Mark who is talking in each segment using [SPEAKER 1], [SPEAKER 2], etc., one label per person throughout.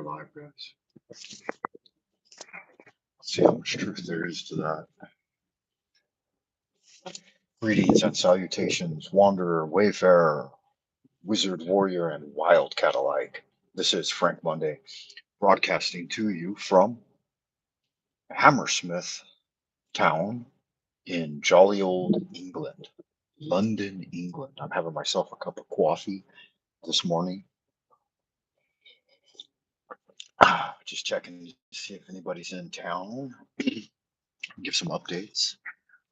[SPEAKER 1] live, guys. Let's see how much truth there is to that. Greetings and salutations, wanderer, wayfarer, wizard, warrior, and wildcat alike. This is Frank Monday, broadcasting to you from Hammersmith Town in jolly old England, London, England. I'm having myself a cup of coffee this morning. Just checking to see if anybody's in town. Give some updates.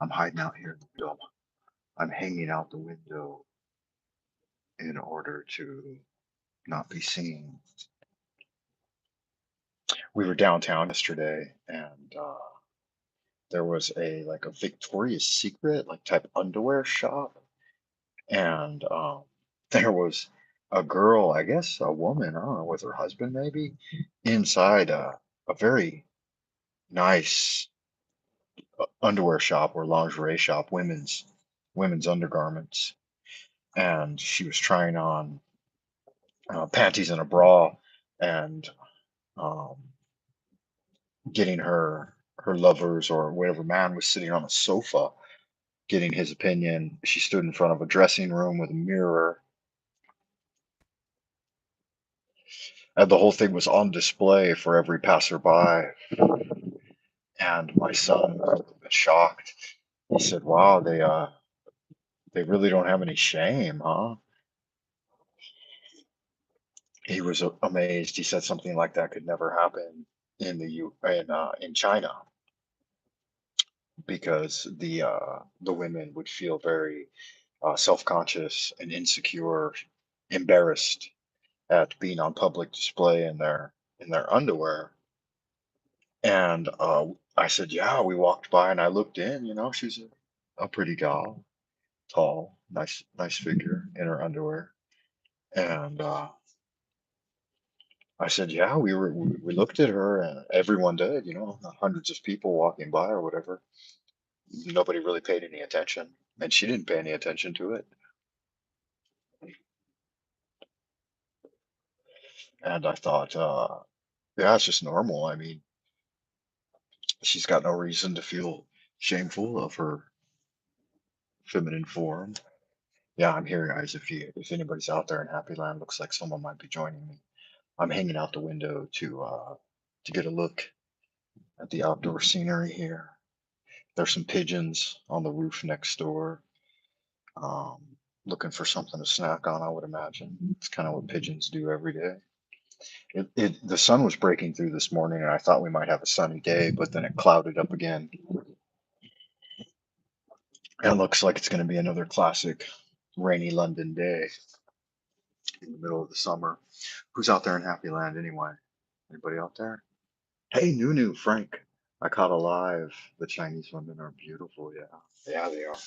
[SPEAKER 1] I'm hiding out here in the window. I'm hanging out the window in order to not be seen. We were downtown yesterday, and there was a Victoria's Secret type underwear shop, and there was a girl, I guess a woman, I don't know, with her husband maybe, inside a very nice underwear shop or lingerie shop, women's undergarments, and she was trying on panties and a bra, and um, getting her lovers or whatever man was sitting on a sofa getting his opinion. She stood in front of a dressing room with a mirror, and the whole thing was on display for every passerby. And my son was a little bit shocked. He said, "Wow, they really don't have any shame, huh?" He was amazed. He said something like that could never happen in China, because the women would feel very self-conscious and insecure, embarrassed at being on public display in their underwear. And I said, "Yeah." We walked by, and I looked in. She's a pretty gal, tall, nice figure in her underwear. And I said, "Yeah." We looked at her, and everyone did. Hundreds of people walking by or whatever. Nobody really paid any attention, and she didn't pay any attention to it. And I thought, yeah, it's just normal. I mean, she's got no reason to feel shameful of her feminine form. Yeah, I'm here, guys. If anybody's out there in Happy Land, looks like someone might be joining me. I'm hanging out the window to get a look at the outdoor scenery here. There's some pigeons on the roof next door, um, looking for something to snack on, I would imagine. It's kind of what pigeons do every day. The sun was breaking through this morning, and I thought we might have a sunny day, but then it clouded up again. And it looks like it's going to be another classic rainy London day in the middle of the summer. Who's out there in Happy Land anyway? Anybody out there? Hey, Nunu, Frank. I caught alive. The Chinese women are beautiful. Yeah, yeah, they are.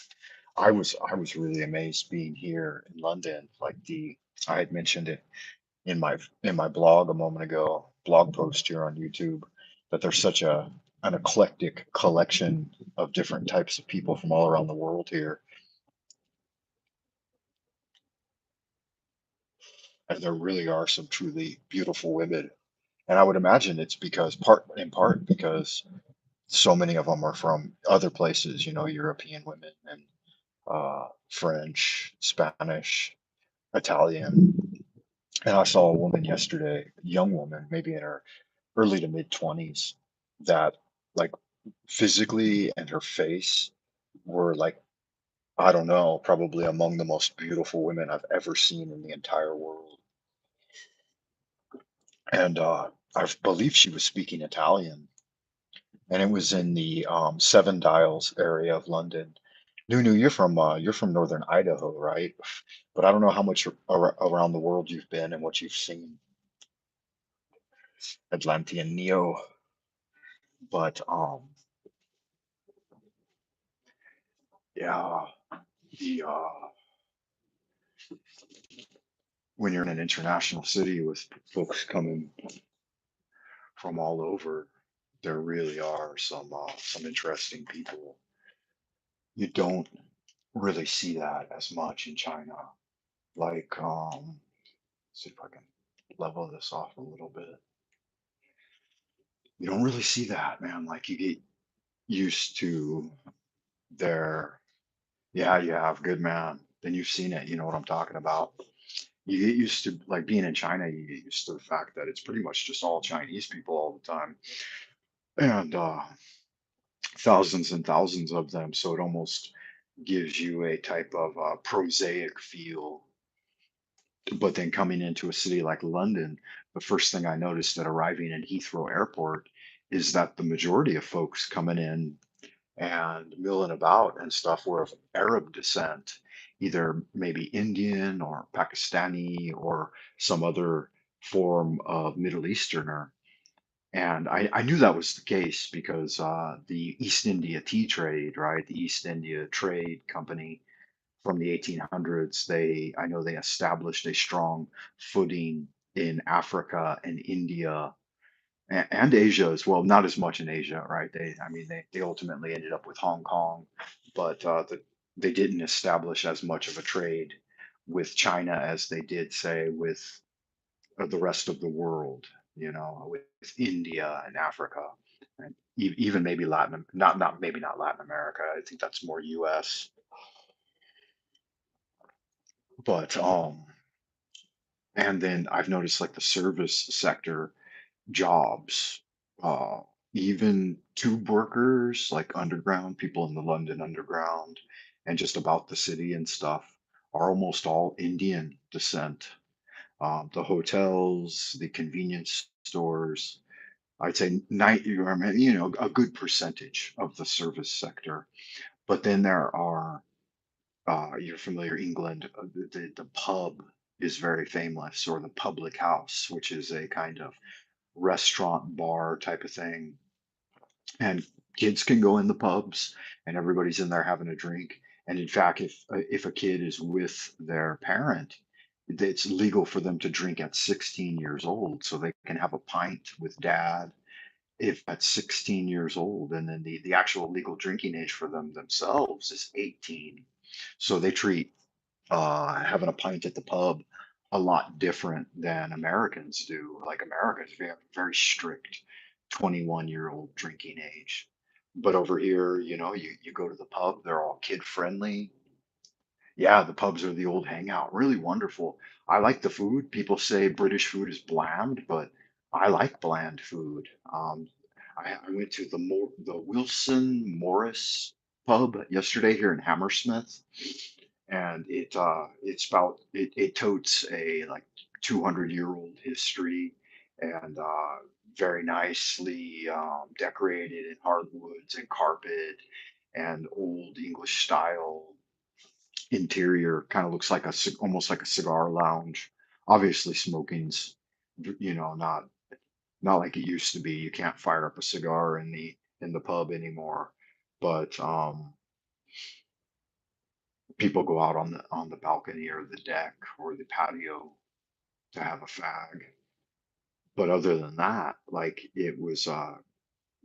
[SPEAKER 1] I was really amazed being here in London. I had mentioned it in my blog a moment ago, blog post here on YouTube, that there's such an eclectic collection of different types of people from all around the world here, and there really are some truly beautiful women. And I would imagine it's because in part because so many of them are from other places, European women and French, Spanish, Italian. And I saw a woman yesterday, a young woman, maybe in her early to mid 20s, that like physically and her face were I don't know, probably among the most beautiful women I've ever seen in the entire world. And I believe she was speaking Italian, and it was in the Seven Dials area of London. Nunu, you're from northern Idaho, right? But I don't know how much around the world you've been and what you've seen. Atlantean Neo, but yeah, the when you're in an international city with folks coming from all over, there really are some interesting people. You don't really see that as much in China. Like, see if I can level this off a little bit. You don't really see that, man. Like you get used to their, yeah, you have, good man. Then you've seen it. You know what I'm talking about. You get used to like being in China. You get used to the fact that it's pretty much just all Chinese people all the time, and thousands and thousands of them. So it almost gives you a type of prosaic feel. But then coming into a city like London, the first thing I noticed at arriving in Heathrow Airport is that the majority of folks coming in and milling about and stuff were of Arab descent, either maybe Indian or Pakistani or some other form of Middle Easterner. And I knew that was the case because the East India Tea Trade, right? The East India Trade Company from the 1800s, I know they established a strong footing in Africa and India and Asia as well. Not as much in Asia, right? I mean, they ultimately ended up with Hong Kong, but they didn't establish as much of a trade with China as they did, say, with the rest of the world. You know, with India and Africa, and even maybe not maybe not Latin America. I think that's more U.S. But and then I've noticed like the service sector jobs, uh, even tube workers, like underground, people in the London Underground and just about the city and stuff, are almost all Indian descent. The hotels, the convenience stores, I'd say a good percentage of the service sector. But then there are, you're familiar, England, the pub is very famous, or the public house, which is a kind of restaurant bar type of thing, and kids can go in the pubs and everybody's in there having a drink. And in fact, if a kid is with their parent, it's legal for them to drink at 16 years old, so they can have a pint with dad if at 16 years old. And then the actual legal drinking age for them themselves is 18. So they treat having a pint at the pub a lot different than Americans do. Like Americans, we have very strict 21-year-old drinking age. But over here, you go to the pub, they're all kid friendly. Yeah, the pubs are the old hangout. Really wonderful. I like the food. People say British food is bland, but I like bland food. I went to the Wilson Morris pub yesterday here in Hammersmith, and it totes a like 200-year-old history, and very nicely decorated in hardwoods and carpet and old English style interior. Kind of looks like almost like a cigar lounge. Obviously, smoking's not like it used to be. You can't fire up a cigar in the pub anymore, but people go out on the balcony or the deck or the patio to have a fag. But other than that, like it was,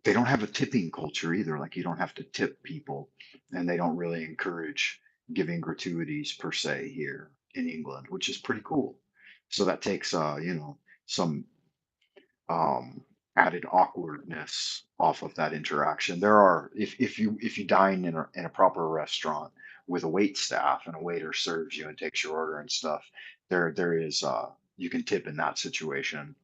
[SPEAKER 1] they don't have a tipping culture either. Like you don't have to tip people, and they don't really encourage giving gratuities per se here in England, which is pretty cool. So that takes, some um, added awkwardness off of that interaction. There are, if you dine in a proper restaurant with a wait staff and a waiter serves you and takes your order and stuff, there is you can tip in that situation.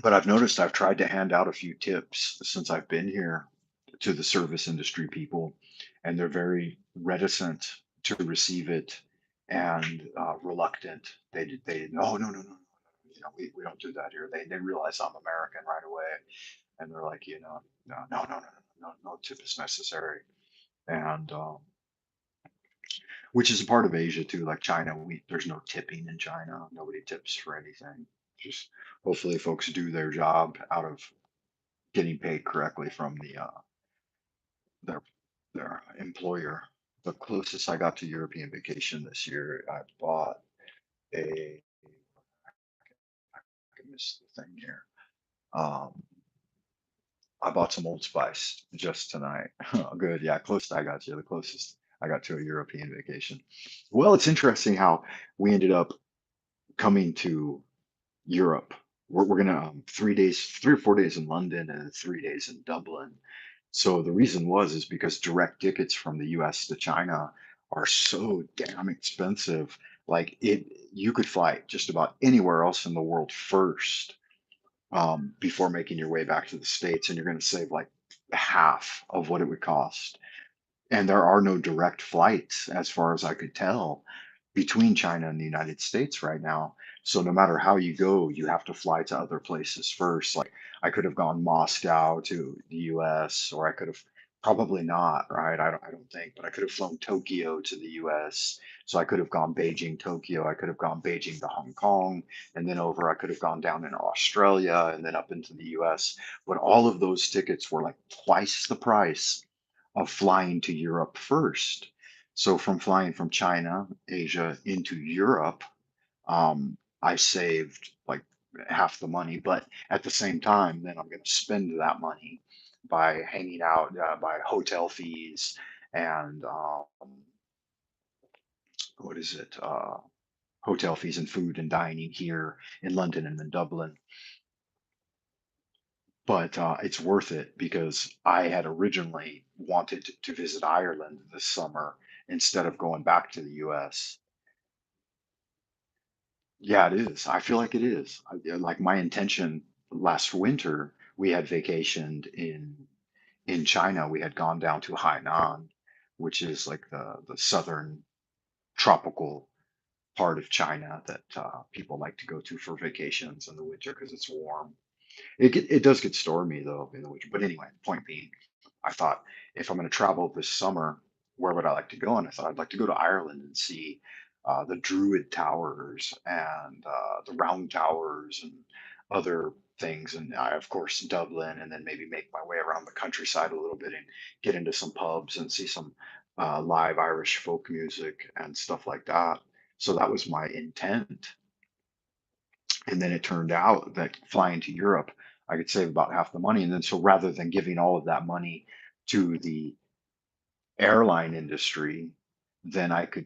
[SPEAKER 1] But I've noticed I've tried to hand out a few tips since I've been here to the service industry people, and they're very reticent to receive it and reluctant. Oh, no, no, no, no, we don't do that here. They realize I'm American right away, and they're like, no, no, no, no, no, no tip is necessary. And which is a part of Asia too, like China. There's no tipping in China. Nobody tips for anything. Just hopefully folks do their job out of getting paid correctly from their their employer. The closest I got to European vacation this year, I bought a I missed the thing here. Um, I bought some Old Spice just tonight. Oh, good. Yeah, closest I got to the closest I got to a European vacation. Well, it's interesting how we ended up coming to Europe.
[SPEAKER 2] we're gonna 3 days, 3 or 4 days in London and 3 days in Dublin. So the reason is because direct tickets from the US to China are so damn expensive. Like you could fly just about anywhere else in the world first, before making your way back to the States, and you're going to save like half of what it would cost. And there are no direct flights, as far as I could tell, between China and the United States right now. So no matter how you go, you have to fly to other places first. Like I could have gone Moscow to the US, or I could have probably not, right? I don't think, but I could have flown Tokyo to the US. So I could have gone Beijing, Tokyo. I could have gone Beijing to Hong Kong, and then over. I could have gone down in Australia and then up into the US. But all of those tickets were like twice the price of flying to Europe first. So from flying from China, Asia into Europe, I saved like half the money. But at the same time, then I'm going to spend that money by hanging out, by hotel fees and what is it? Hotel fees and food and dining here in London and in Dublin. But it's worth it because I had originally wanted to visit Ireland this summer instead of going back to the US. Yeah, it is. I feel like it is. Like my intention last winter, we had vacationed in China. We had gone down to Hainan, which is like the southern tropical part of China that people like to go to for vacations in the winter because it's warm. It does get stormy though in the winter. But anyway, point being, I thought if I'm going to travel this summer, where would I like to go? And I thought I'd like to go to Ireland and see the Druid Towers and the Round Towers and other things. And I, of course, Dublin, and then maybe make my way around the countryside a little bit and get into some pubs and see some live Irish folk music and stuff like that. So that was my intent. And then it turned out that flying to Europe, I could save about half the money. And then so rather than giving all of that money to the airline industry, then I could,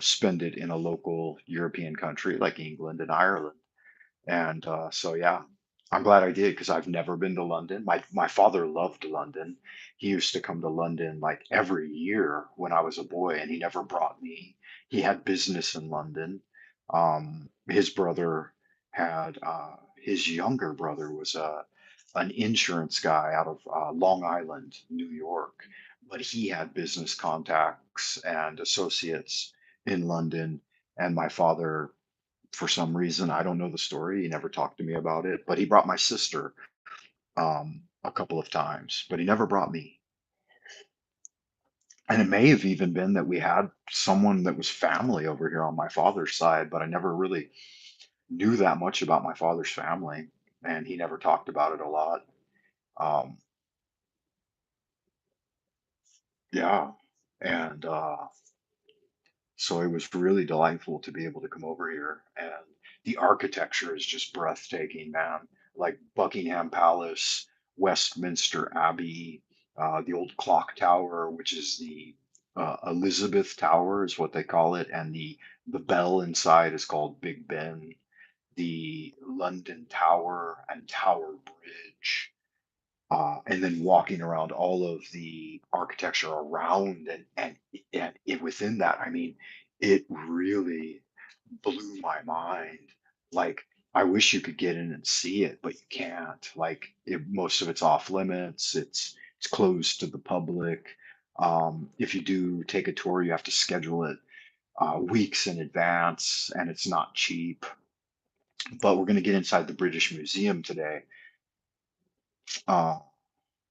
[SPEAKER 2] spend it in a local European country like England and Ireland. And so, yeah, I'm glad I did because I've never been to London. My father loved London. He used to come to London like every year when I was a boy, and he never brought me. He had business in London. His brother had his younger brother was an insurance guy out of Long Island, New York, but he had business contacts and associates in London. And my father, for some reason, I don't know the story. He never talked to me about it, but he brought my sister a couple of times, but he never brought me. And it may have even been that we had someone that was family over here on my father's side, but I never really knew that much about my father's family, and he never talked about it a lot. Um, yeah, and so it was really delightful to be able to come over here, and the architecture is just breathtaking, man. Like Buckingham Palace, Westminster Abbey, the old clock tower, which is the Elizabeth Tower, is what they call it, and the bell inside is called Big Ben. The London Tower and Tower Bridge, and then walking around all of the architecture around and within that, I mean, it really blew my mind. Like, I wish you could get in and see it, but you can't. Like, most of it's off limits. It's closed to the public. If you do take a tour, you have to schedule it weeks in advance, and it's not cheap. But we're going to get inside the British Museum today. Uh,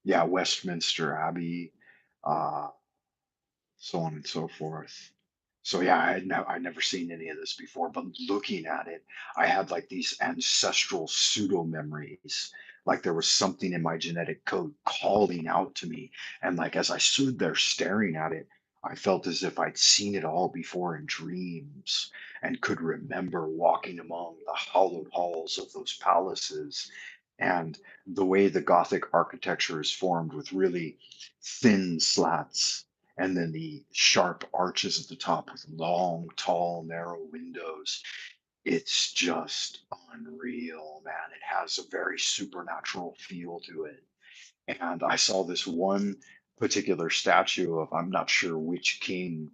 [SPEAKER 2] yeah, Westminster Abbey, uh, so on and so forth. So yeah, I'd never seen any of this before, but looking at it, I had like these ancestral pseudo memories. Like there was something in my genetic code calling out to me. And like as I stood there staring at it, I felt as if I'd seen it all before in dreams and could remember walking among the hollowed halls of those palaces and the way the Gothic architecture is formed with really thin slats and then the sharp arches at the top with long, tall, narrow windows. it's just unreal, man. It has a very supernatural feel to it. And I saw this one particular statue of, I'm not sure which king.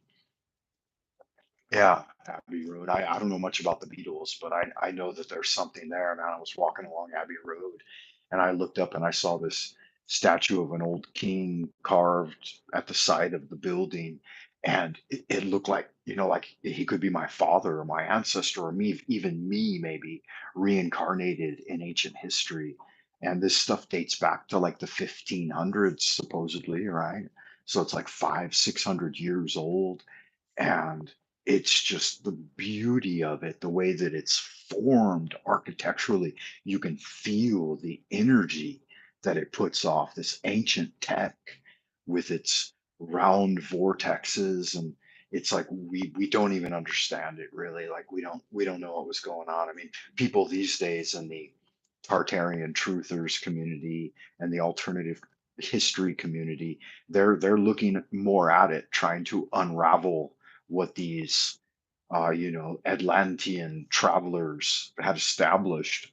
[SPEAKER 2] Yeah, Abbey Road. I don't know much about the Beatles, but I know that there's something there, man. I was walking along Abbey Road and I looked up and I saw this statue of an old king carved at the side of the building. And it looked like, like he could be my father or my ancestor or me, even me, maybe reincarnated in ancient history. And this stuff dates back to like the 1500s, supposedly, right? So it's like 600 years old, and it's just the beauty of it, the way that it's formed architecturally. You can feel the energy that it puts off, this ancient tech with its round vortexes. And it's like we don't even understand it really. Like we don't know what was going on. I mean, people these days in the Tartarian truthers community and the alternative history community, they're looking more at it, trying to unravel what these Atlantean travelers have established.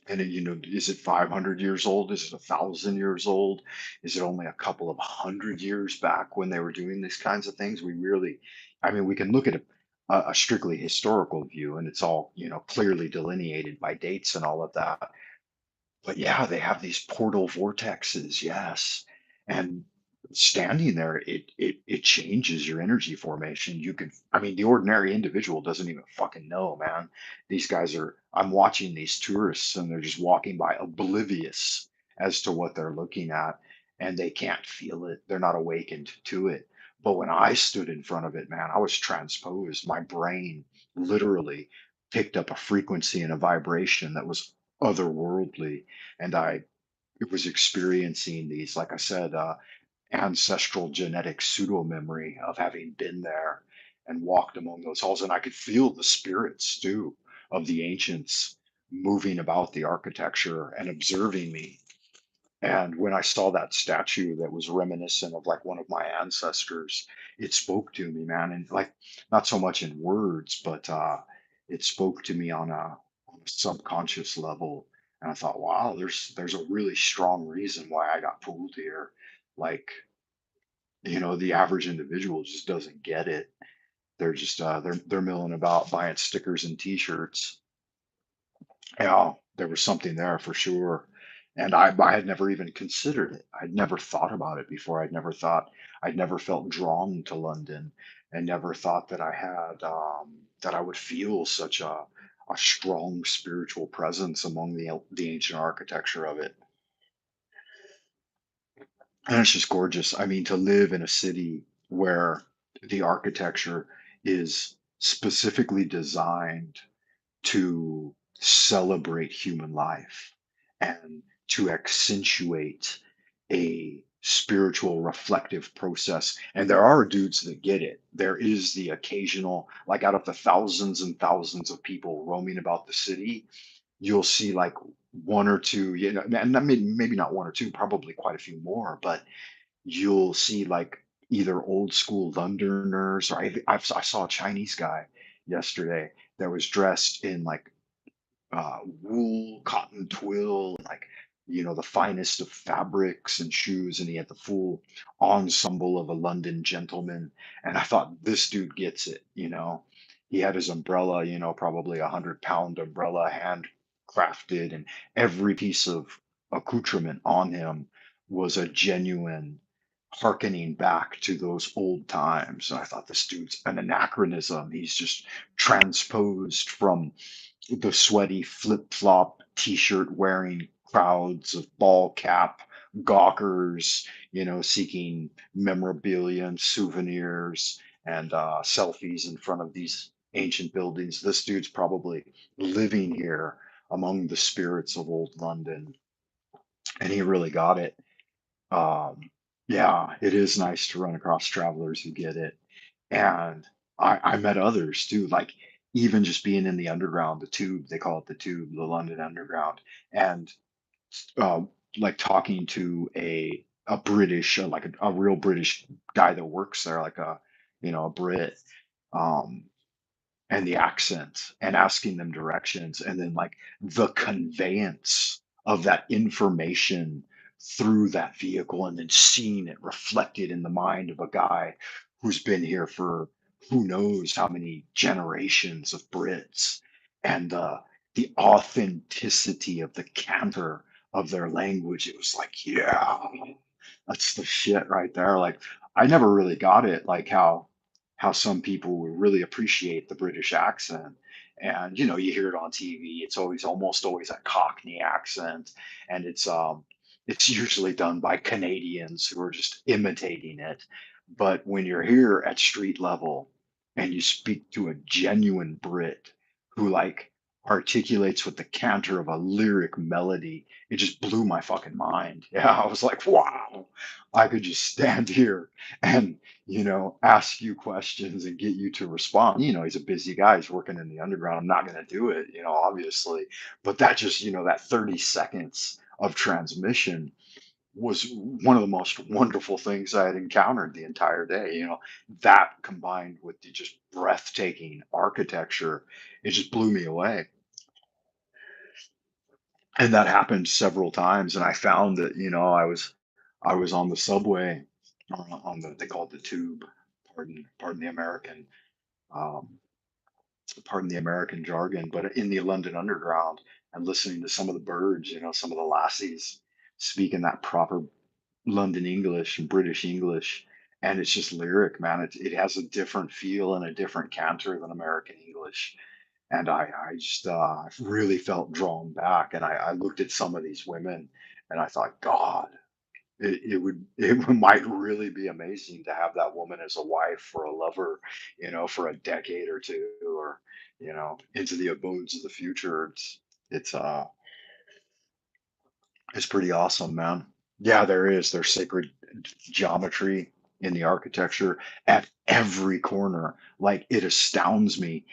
[SPEAKER 2] And is it 500 years old? Is it 1,000 years old? Is it only a couple of 100 years back when they were doing these kinds of things? We really, I mean, we can look at a strictly historical view, and it's all clearly delineated by dates and all of that. But yeah, they have these portal vortexes, yes. And standing there, it changes your energy formation. You can, I mean, the ordinary individual doesn't even fucking know, man. These guys are, I'm watching these tourists and they're just walking by oblivious as to what they're looking at, and they can't feel it. They're not awakened to it. But when I stood in front of it, man, I was transposed. My brain literally picked up a frequency and a vibration that was otherworldly, and I was experiencing these, like I said, ancestral genetic pseudo memory of having been there and walked among those halls, and I could feel the spirits too of the ancients moving about the architecture and observing me. And when I saw that statue that was reminiscent of like one of my ancestors, it spoke to me, man. And like, not so much in words, but it spoke to me on a subconscious level. And I thought, wow, there's a really strong reason why I got pulled here. Like, the average individual just doesn't get it. They're just they're milling about buying stickers and T-shirts. Yeah, there was something there for sure. And I had never even considered it. I'd never thought about it before. I'd never felt drawn to London, and never thought that that I would feel such a strong spiritual presence among the ancient architecture of it. And it's just gorgeous. I mean, to live in a city where the architecture is specifically designed to celebrate human life and to accentuate a spiritual reflective process. And there are dudes that get it. There is the occasional, like out of the thousands and thousands of people roaming about the city, you'll see like one or two, and maybe not one or two, probably quite a few more, but you'll see like either old school Londoners, or I saw a Chinese guy yesterday that was dressed in like wool, cotton twill, and like the finest of fabrics and shoes, and he had the full ensemble of a London gentleman. And I thought, this dude gets it. He had his umbrella, probably 100-pound umbrella, handcrafted, and every piece of accoutrement on him was a genuine harkening back to those old times. And I thought, this dude's an anachronism. He's just transposed from the sweaty flip flop t shirt wearing crowds of ball cap gawkers, seeking memorabilia and souvenirs and selfies in front of these ancient buildings. This dude's probably living here among the spirits of old London, and he really got it. Yeah, it is nice to run across travelers who get it. And I met others too, like even just being in the underground, the tube, they call it the tube, the London Underground, and uh, like talking to a British, like a real British guy that works there, like a Brit. Um, and the accent and asking them directions, and then like the conveyance of that information through that vehicle, and then seeing it reflected in the mind of a guy who's been here for who knows how many generations of Brits, and the authenticity of the canter of their language. It was like, yeah, that's the shit right there. Like, I never really got it, like how some people would really appreciate the British accent. And you hear it on TV. It's always almost always a Cockney accent, and it's usually done by Canadians who are just imitating it. But when you're here at street level and you speak to a genuine Brit who like articulates with the canter of a lyric melody, it just blew my fucking mind. Yeah, I was like, wow, I could just stand here and ask you questions and get you to respond. He's a busy guy. He's working in the underground. I'm not going to do it, obviously. But that just, that 30 seconds of transmission was one of the most wonderful things I had encountered the entire day. That combined with the just breathtaking architecture, it just blew me away. And that happened several times. And I found that, I was on the subway, on they call it the tube, pardon the American, um, pardon the American jargon, but in the London Underground, and listening to some of the birds, some of the lassies speaking that proper London English and British English, and it's just lyric, man. It has a different feel and a different canter than American English, and I just really felt drawn back, and I looked at some of these women, and I thought, God, it might really be amazing to have that woman as a wife or a lover, for a decade or two, or into the abodes of the future. It's it's pretty awesome, man. Yeah, there is. There's sacred geometry in the architecture at every corner. Like, it astounds me.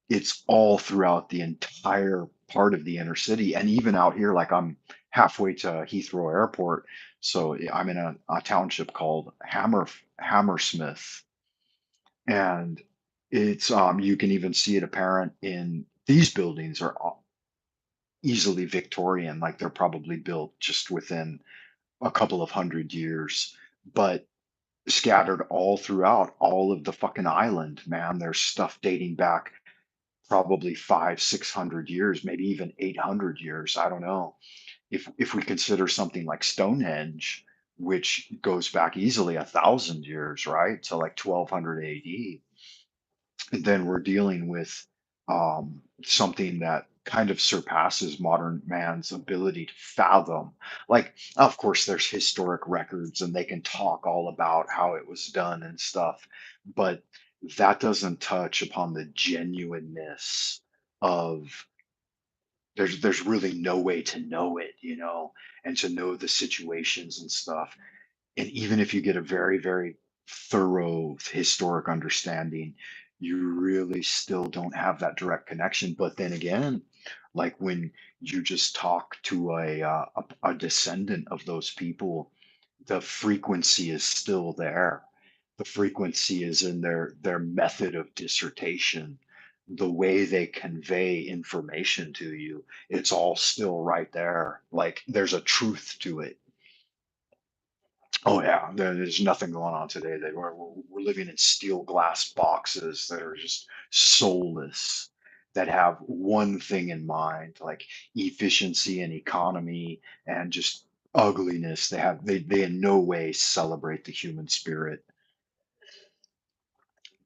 [SPEAKER 2] It's all throughout the entire part of the inner city, and even out here, like, I'm halfway to Heathrow Airport, so I'm in a township called Hammersmith, and it's you can even see it apparent in these buildings are easily Victorian, like they're probably built just within a couple of hundred years, but scattered all throughout all of the fucking island, man. There's stuff dating back probably 500, 600 years, maybe even 800 years. I don't know. If we consider something like Stonehenge, which goes back easily 1,000 years, right? So like 1200 AD, then we're dealing with something that kind of surpasses modern man's ability to fathom. Like, of course, there's historic records and they can talk all about how it was done and stuff, but that doesn't touch upon the genuineness of there's really no way to know it, and to know the situations and stuff. And even if you get a very, very thorough historic understanding, you really still don't have that direct connection. But then again, like when you just talk to a descendant of those people, the frequency is still there. The frequency is in their method of dissertation, the way they convey information to you. It's all still right there. Like, there's a truth to it. Oh yeah, there's nothing going on today. We're living in steel glass boxes that are just soulless, that have one thing in mind, like efficiency and economy and just ugliness. They in no way celebrate the human spirit.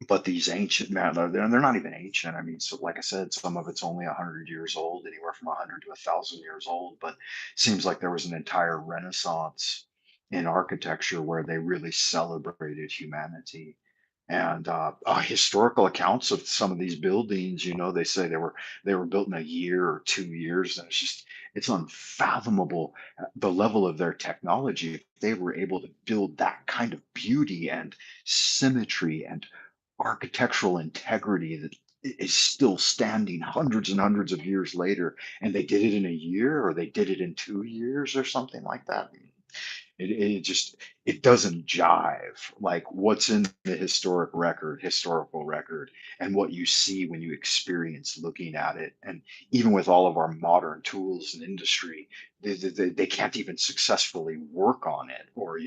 [SPEAKER 2] But these ancient, man, they're not even ancient. I mean, so like I said, some of it's only 100 years old, anywhere from 100 to 1,000 years old. But seems like there was an entire renaissance in architecture where they really celebrated humanity. And historical accounts of some of these buildings, they say they were built in a year or 2 years, and it's unfathomable, the level of their technology. If they were able to build that kind of beauty and symmetry and architectural integrity that is still standing hundreds and hundreds of years later, and they did it in a year, or they did it in 2 years or something like that. It just it doesn't jive. Like what's in the historical record, and what you see when you experience looking at it. And even with all of our modern tools and industry, they can't even successfully work on it, or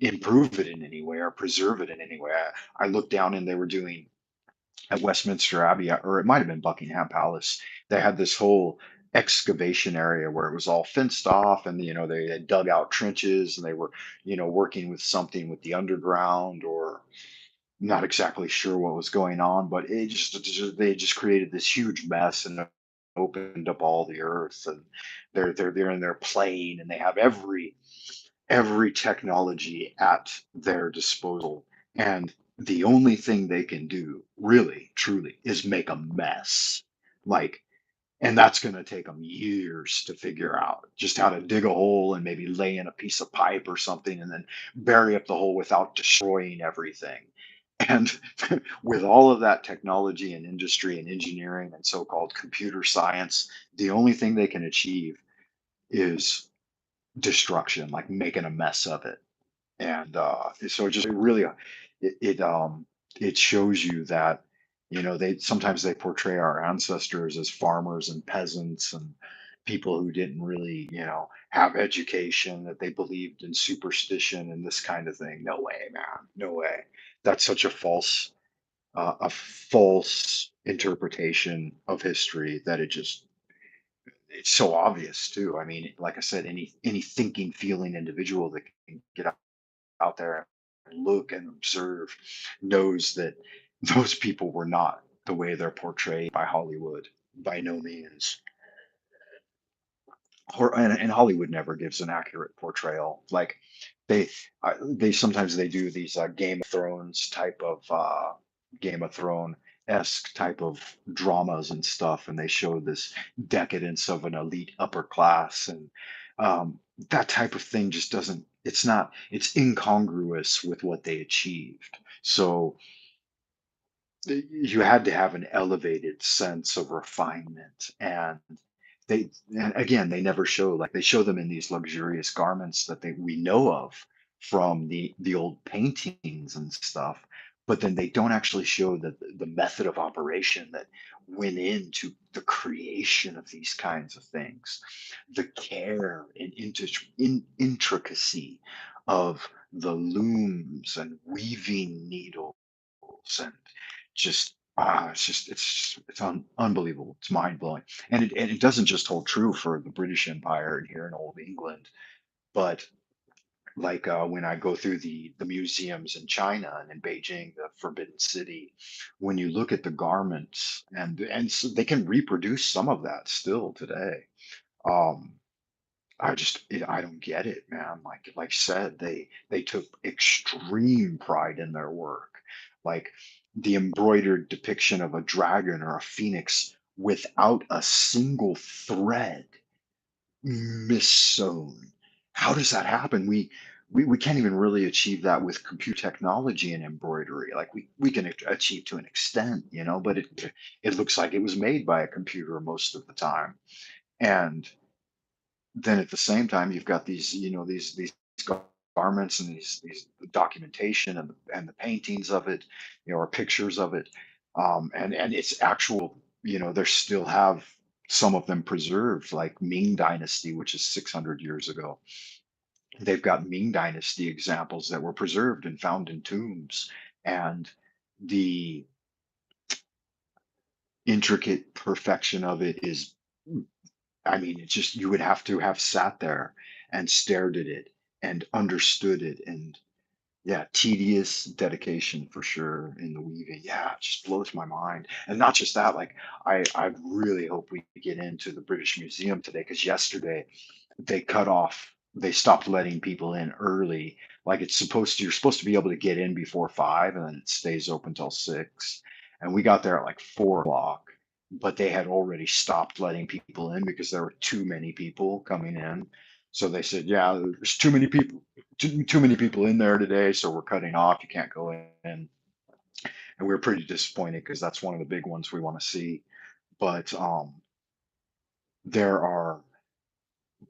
[SPEAKER 2] improve it in any way or preserve it in any way. I looked down and they were doing at Westminster Abbey, or it might have been Buckingham Palace. They had this whole excavation area where it was all fenced off, and they had dug out trenches, and they were working with something with the underground, or not exactly sure what was going on, but they just created this huge mess and opened up all the earth, and they're in their plane, and they have every technology at their disposal. And the only thing they can do, really, truly, is make a mess. Like, and that's going to take them years to figure out just how to dig a hole and maybe lay in a piece of pipe or something and then bury up the hole without destroying everything. And with all of that technology and industry and engineering and so called computer science, the only thing they can achieve is destruction, like making a mess of it. And so it just it really it, it it shows you that they sometimes they portray our ancestors as farmers and peasants and people who didn't really have education, that they believed in superstition and this kind of thing. No way, man, no way. That's such a false interpretation of history that it's so obvious too. I mean, like I said, any thinking, feeling individual that can get out there and look and observe knows that those people were not the way they're portrayed by Hollywood, by no means. And Hollywood never gives an accurate portrayal. Like they they sometimes they do these Game of Thrones esque type of dramas and stuff, and they show this decadence of an elite upper class, and that type of thing just doesn't. It's not. It's incongruous with what they achieved. So you had to have an elevated sense of refinement, and again, they never show, like they show them in these luxurious garments that we know of from the old paintings and stuff, but then they don't actually show the method of operation that went into the creation of these kinds of things, the care and intricacy of the looms and weaving needles, and it's unbelievable. It's mind blowing, and it doesn't just hold true for the British Empire and here in Old England, but like when I go through the museums in China and in Beijing, the Forbidden City, when you look at the garments, and so they can reproduce some of that still today. Um, I don't get it, man. Like said, they took extreme pride in their work. Like the embroidered depiction of a dragon or a phoenix without a single thread missewn. How does that happen? We can't even really achieve that with computer technology and embroidery. Like we can achieve to an extent, but it looks like it was made by a computer most of the time. And then at the same time you've got these garments and these documentation and the paintings of it, or pictures of it, and it's actual. They still have some of them preserved, like Ming Dynasty, which is 600 years ago. They've got Ming Dynasty examples that were preserved and found in tombs, and the intricate perfection of it is, I mean, it's just, you would have to have sat there and stared at it and understood it. And yeah, tedious dedication for sure in the weaving. Yeah, it just blows my mind. And not just that, like I really hope we get into the British Museum today, because yesterday they stopped letting people in early. Like you're supposed to be able to get in before 5, and then it stays open till 6. And we got there at like 4 o'clock, but they had already stopped letting people in because there were too many people coming in. So they said, yeah, there's too many people in there today, so we're cutting off. You can't go in. And we were pretty disappointed because that's one of the big ones we want to see. But there are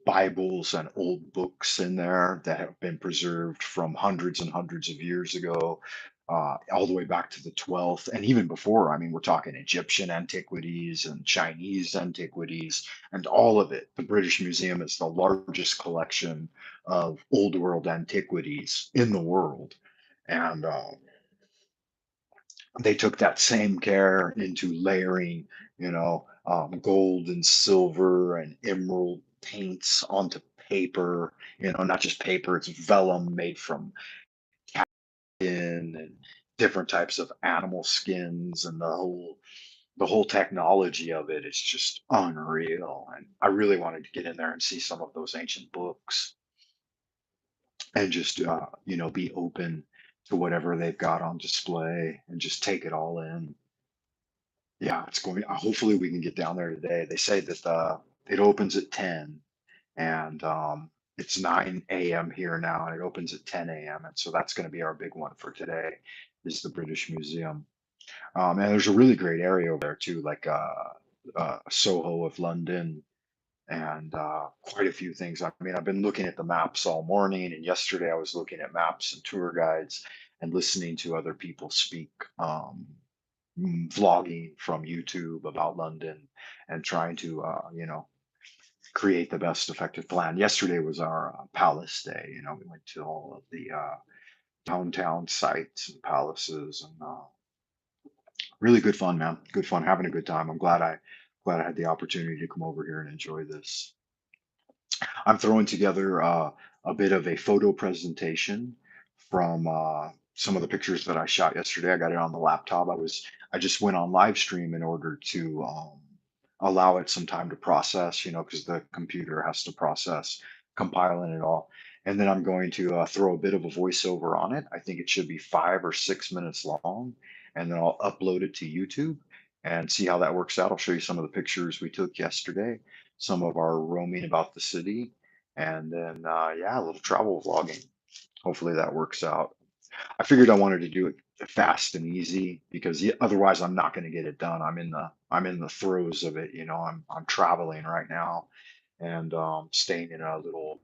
[SPEAKER 2] Bibles and old books in there that have been preserved from hundreds and hundreds of years ago, all the way back to the 12th, and even before. I mean, we're talking Egyptian antiquities and Chinese antiquities and all of it. The British Museum is the largest collection of old world antiquities in the world. And they took that same care into layering, gold and silver and emerald paints onto paper, not just paper, it's vellum made from skin and different types of animal skins, and the whole technology of it is just unreal. And I really wanted to get in there and see some of those ancient books and just be open to whatever they've got on display and just take it all in. Yeah, it's going. Hopefully, we can get down there today. They say that it opens at 10, and it's 9 a.m. here now, and it opens at 10 a.m. And so that's going to be our big one for today, is the British Museum. And there's a really great area over there too, like Soho of London, and quite a few things. I mean, I've been looking at the maps all morning, and yesterday I was looking at maps and tour guides and listening to other people speak. Vlogging from YouTube about London and trying to, create the best effective plan. Yesterday was our palace day. We went to all of the downtown sites and palaces, and really good fun, man. Good fun, having a good time. I'm glad I had the opportunity to come over here and enjoy this. I'm throwing together a bit of a photo presentation from some of the pictures that I shot yesterday. I got it on the laptop. I just went on live stream in order to allow it some time to process, because the computer has to process compiling it all. And then I'm going to throw a bit of a voiceover on it. I think it should be 5 or 6 minutes long, and then I'll upload it to YouTube and see how that works out. I'll show you some of the pictures we took yesterday, some of our roaming about the city, and then yeah, a little travel vlogging. Hopefully that works out. I figured I wanted to do it fast and easy because otherwise I'm not going to get it done. I'm in the throes of it. I'm traveling right now, and staying in a little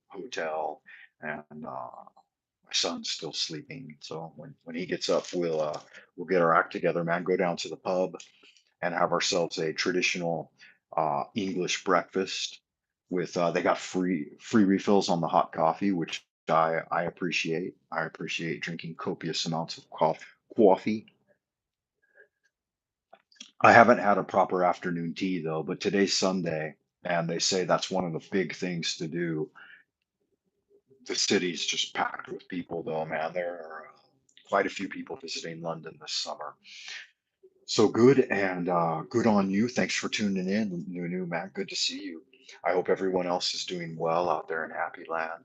[SPEAKER 2] hotel, and my son's still sleeping. So when he gets up, we'll get our act together, man. Go down to the pub and have ourselves a traditional English breakfast with they got free refills on the hot coffee, which I appreciate. I appreciate drinking copious amounts of coffee. I haven't had a proper afternoon tea though, but today's Sunday, and they say that's one of the big things to do. The city's just packed with people though, man. There are quite a few people visiting London this summer. So good, and good on you. Thanks for tuning in, Nunu, man. Good to see you. I hope everyone else is doing well out there in Happy Land.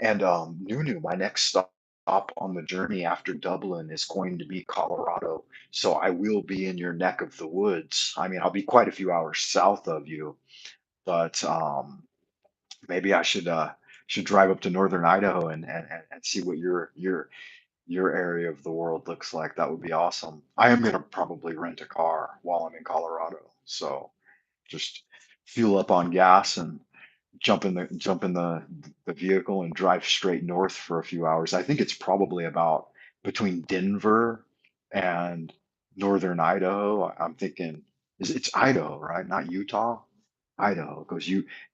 [SPEAKER 2] And Nunu, my next stop on the journey after Dublin is going to be Colorado. So I will be in your neck of the woods. I mean, I'll be quite a few hours south of you, but maybe I should drive up to northern Idaho and see what your area of the world looks like. That would be awesome. I am gonna probably rent a car while I'm in Colorado. So just fuel up on gas and jump in the vehicle and drive straight north for a few hours. I think it's probably about between Denver and northern Idaho. I'm thinking it's Idaho, right? Not Utah. Idaho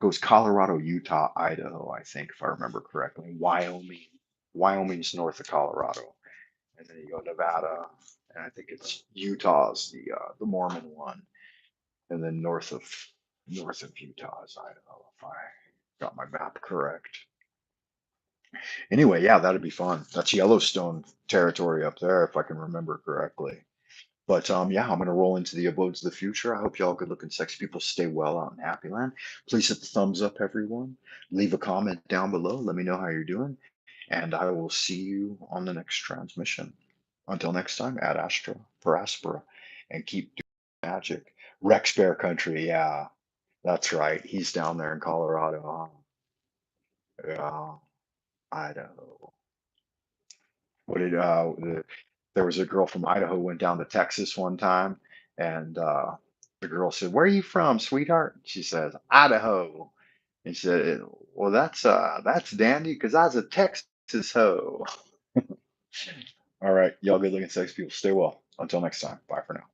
[SPEAKER 2] goes Colorado, Utah, Idaho, I think, if I remember correctly. Wyoming. Wyoming's north of Colorado, and then you go Nevada, and I think it's Utah's the Mormon one, and then north of Utah is Idaho, if I got my map correct. Anyway, yeah, that'd be fun. That's Yellowstone territory up there, if I can remember correctly. But yeah, I'm gonna roll into the abodes of the future. I hope y'all good looking sexy people stay well out in Happy Land. Please hit the thumbs up, everyone. Leave a comment down below. Let me know how you're doing. And I will see you on the next transmission. Until next time, ad Astra per Aspera, and keep doing magic. Rex Bear Country, yeah, that's right. He's down there in Colorado. Huh? Yeah, Idaho. What did there was a girl from Idaho went down to Texas one time, and the girl said, "Where are you from, sweetheart?" She says, "Idaho." He said, "Well, that's dandy because I was a Texas hoe."
[SPEAKER 1] All right, y'all good looking sex people, stay well. Until next time, bye for now.